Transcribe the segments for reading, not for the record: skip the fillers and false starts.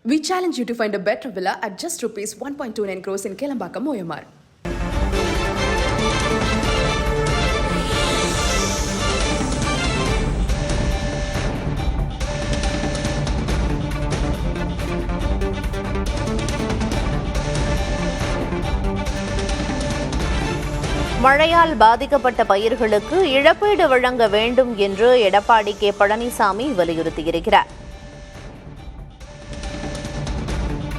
We challenge you to find a better villa at just rupees 1.29 crores in Kelambakam, OMR. மழையால் பாதிக்கப்பட்ட பயிர்களுக்கு இழப்பீடு வழங்க வேண்டும் என்று எடப்பாடி கே பழனிசாமி வலியுறுத்தியிருக்கிறார்.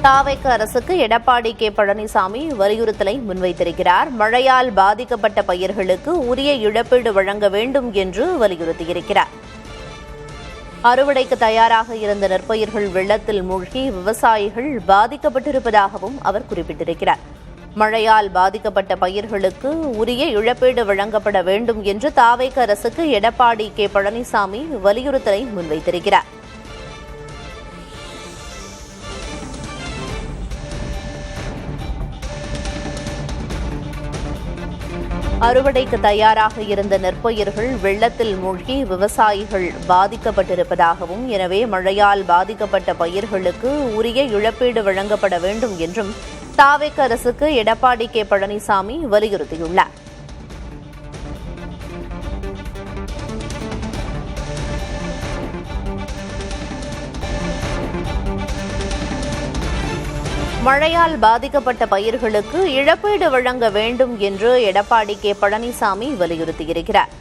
தாவேக அரசுக்கு எடப்பாடி கே பழனிசாமி வலியுறுத்தலை முன்வைத்திருக்கிறார். மழையால் பாதிக்கப்பட்ட பயிர்களுக்கு உரிய இழப்பீடு வழங்க வேண்டும் என்று வலியுறுத்தியிருக்கிறார். அறுவடைக்கு தயாராக இருந்த நெற்பயிர்கள் வெள்ளத்தில் மூழ்கி விவசாயிகள் பாதிக்கப்பட்டிருப்பதாகவும் அவர் குறிப்பிட்டிருக்கிறார். மழையால் பாதிக்கப்பட்ட பயிர்களுக்கு உரிய இழப்பீடு வழங்கப்பட வேண்டும் என்று தாவேக அரசுக்கு எடப்பாடி கே பழனிசாமி வலியுறுத்தலை முன்வைத்திருக்கிறார். அறுவடைக்கு தயாராக இருந்த நெற்பயிர்கள் வெள்ளத்தில் மூழ்கி விவசாயிகள் பாதிக்கப்பட்டிருப்பதாகவும், எனவே மழையால் பாதிக்கப்பட்ட பயிர்களுக்கு உரிய இழப்பீடு வழங்கப்பட வேண்டும் என்றும் தாவேக அரசுக்கு எடப்பாடி கே பழனிசாமி வலியுறுத்தியுள்ளார். மழையால் பாதிக்கப்பட்ட பயிர்களுக்கு இழப்பீடு வழங்க வேண்டும் என்று எடப்பாடி கே பழனிசாமி வலியுறுத்தியிருக்கிறார்.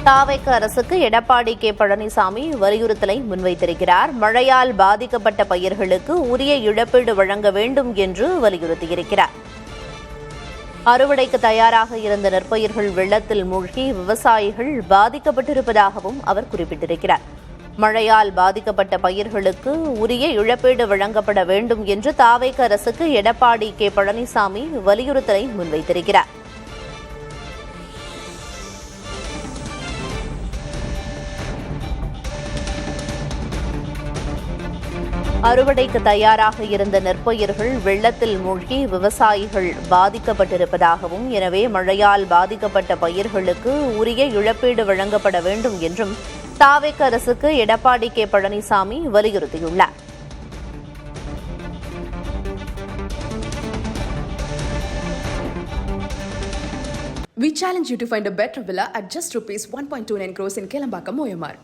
தாவேக அரசுக்கு எடப்பாடி கே பழனிசாமி வலியுறுத்தலை முன்வைத்திருக்கிறார். மழையால் பாதிக்கப்பட்ட பயிர்களுக்கு உரிய இழப்பீடு வழங்க வேண்டும் என்று வலியுறுத்தியிருக்கிறார். அறுவடைக்கு தயாராக இருந்த நெற்பயிர்கள் வெள்ளத்தில் மூழ்கி விவசாயிகள் பாதிக்கப்பட்டிருப்பதாகவும் அவர் குறிப்பிட்டிருக்கிறார். மழையால் பாதிக்கப்பட்ட பயிர்களுக்கு உரிய இழப்பீடு வழங்கப்பட வேண்டும் என்று தாவேக அரசுக்கு எடப்பாடி கே பழனிசாமி வலியுறுத்தலை முன்வைத்திருக்கிறார். அறுவடைக்கு தயாராக இருந்த நெற்பயிர்கள் வெள்ளத்தில் மூழ்கி விவசாயிகள் பாதிக்கப்பட்டிருப்பதாகவும், எனவே மழையால் பாதிக்கப்பட்ட பயிர்களுக்கு உரிய இழப்பீடு வழங்கப்பட வேண்டும் என்றும் தாவேக அரசுக்கு எடப்பாடி கே பழனிசாமி வலியுறுத்தியுள்ளார். We challenge you to find a better villa at just rupees 1.29 crores in Kelambakam, OMR.